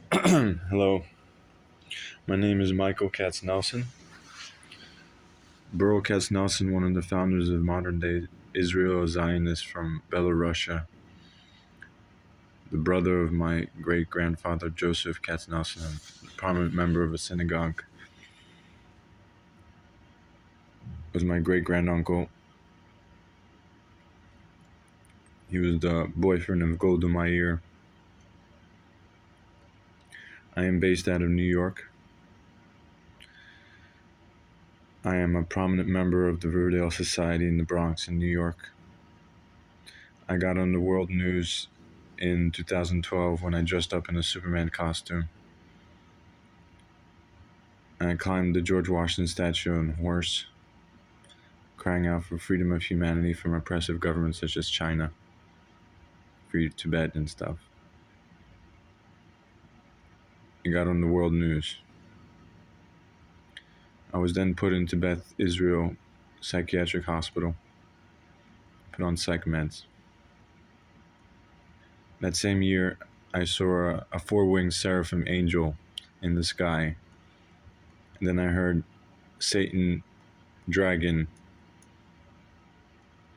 Hello, my name is Michael Katz-Nelson. Burl Katz-Nelson, one of the founders of modern-day Israel, a Zionist from Belarusia, the brother of my great-grandfather Joseph Katz-Nelson, a prominent member of a synagogue, was my great-granduncle. He was the boyfriend of Golda Meir. I am based out of New York. I am a prominent member of the Riverdale Society in the Bronx in New York. I got on the world news in 2012 when I dressed up in a Superman costume. And I climbed the George Washington statue on a horse, crying out for freedom of humanity from oppressive governments such as China, free Tibet and stuff. I got on the world news. I was then put into Beth Israel Psychiatric Hospital, put on psych meds. That same year, I saw a four-winged seraphim angel in the sky. And then I heard Satan, dragon,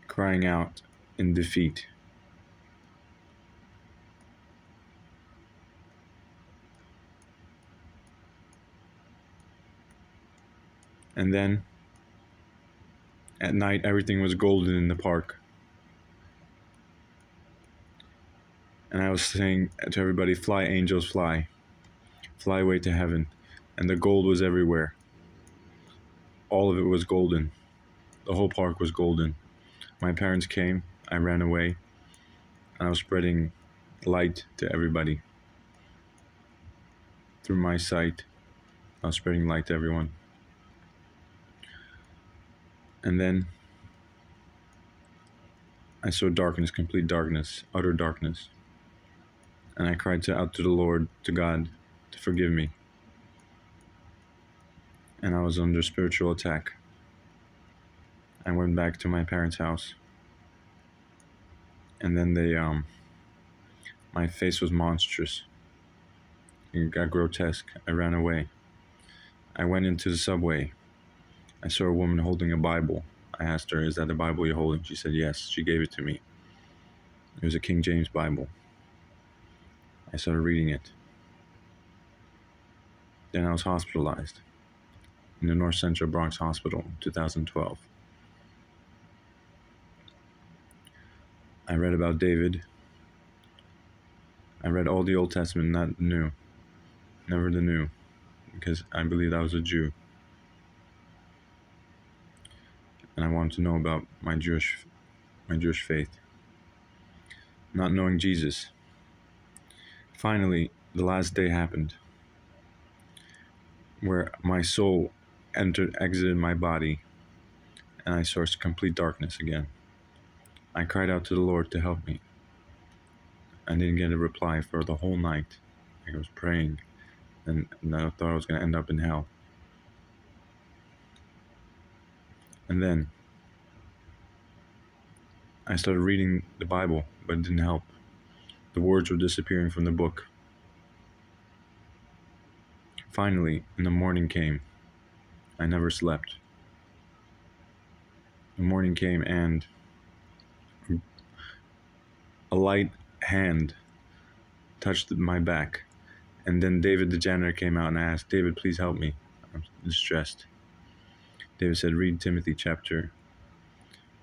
crying out in defeat. And then, at night, everything was golden in the park. And I was saying to everybody, fly, angels, fly. Fly away to heaven. And the gold was everywhere. All of it was golden. The whole park was golden. My parents came, I ran away, and I was spreading light to everybody. Through my sight, I was spreading light to everyone. And then I saw darkness, complete darkness, utter darkness. And I cried out to the Lord, to God, to forgive me. And I was under spiritual attack. I went back to my parents' house. And then my face was monstrous. It got grotesque. I ran away. I went into the subway. I saw a woman holding a Bible. I asked her, "Is that the Bible you're holding?" She said, "Yes." She gave it to me. It was a King James Bible. I started reading it. Then I was hospitalized in the North Central Bronx Hospital in 2012. I read about David. I read all the Old Testament, not the New. Never the New, because I believed I was a Jew. And I wanted to know about my Jewish faith. Not knowing Jesus. Finally, the last day happened, where my soul exited my body, and I saw complete darkness again. I cried out to the Lord to help me. I didn't get a reply for the whole night. I was praying, and I thought I was going to end up in hell. And then I started reading the Bible, but it didn't help. The words were disappearing from the book. Finally, when the morning came, I never slept. The morning came, and a light hand touched my back. And then David the janitor came out, and I asked, "David, please help me. I'm distressed." David said, "Read Timothy chapter.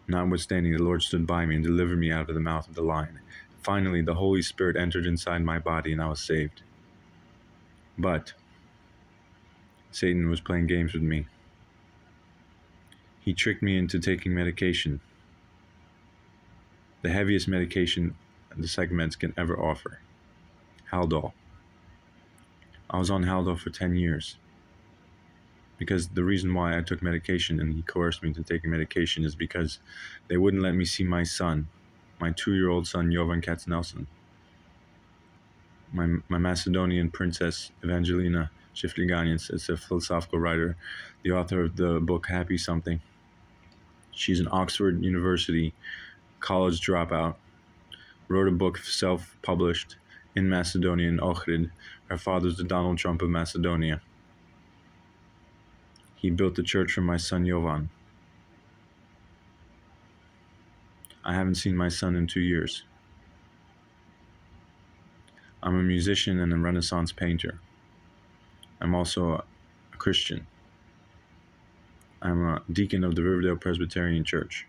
Notwithstanding, the Lord stood by me and delivered me out of the mouth of the lion." Finally, the Holy Spirit entered inside my body, and I was saved. But Satan was playing games with me. He tricked me into taking medication. The heaviest medication the psych meds can ever offer. Haldol. I was on Haldol for 10 years. Because the reason why I took medication and he coerced me to take medication is because they wouldn't let me see my son, my 2-year-old son, Jovan Katz-Nelson. My Macedonian princess, Evangelina Shifliganians, is a philosophical writer, the author of the book Happy Something. She's an Oxford University college dropout, wrote a book self-published in Macedonia, in Ohrid. Her father's the Donald Trump of Macedonia. He built the church for my son Jovan. I haven't seen my son in 2 years. I'm a musician and a Renaissance painter. I'm also a Christian. I'm a deacon of the Riverdale Presbyterian Church,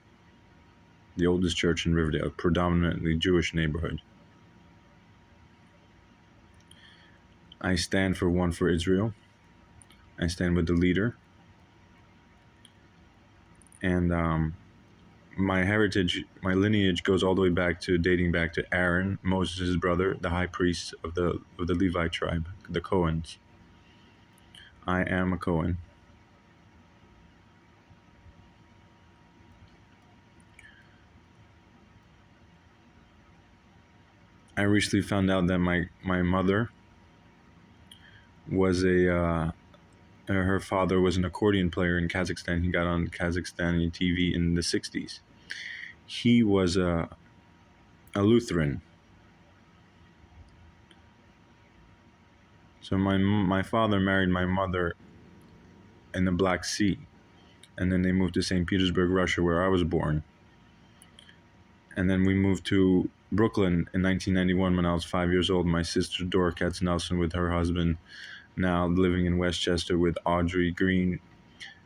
the oldest church in Riverdale, a predominantly Jewish neighborhood. I stand for One for Israel. I stand with the leader. And my heritage, my lineage goes all the way back to dating back to Aaron, Moses' brother, the high priest of the Levite tribe, the Cohens. I am a Cohen. I recently found out that my mother was her father was an accordion player in Kazakhstan. He got on Kazakhstani TV in the 60s. He was a Lutheran. So my father married my mother in the Black Sea, and then they moved to St. Petersburg, Russia, where I was born. And then we moved to Brooklyn in 1991 when I was 5 years old. My sister Dora Katz-Nelson with her husband, now living in Westchester with Audrey Green,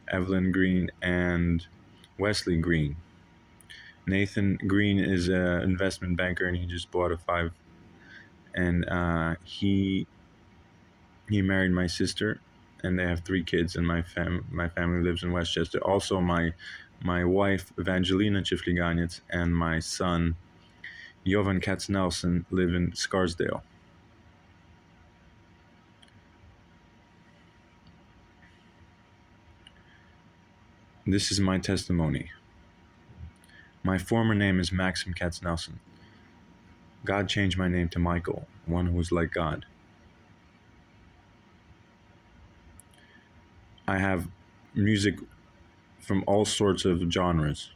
Evelyn Green, and Wesley Green. Nathan Green is an investment banker, and he just bought a 5. And he married my sister, and they have 3 kids. And my family lives in Westchester. Also, my wife Evangelina Chifliganets and my son Jovan Katz-Nelson live in Scarsdale. This is my testimony. My former name is Maxim Katz-Nelson. God changed my name to Michael, one who is like God. I have music from all sorts of genres.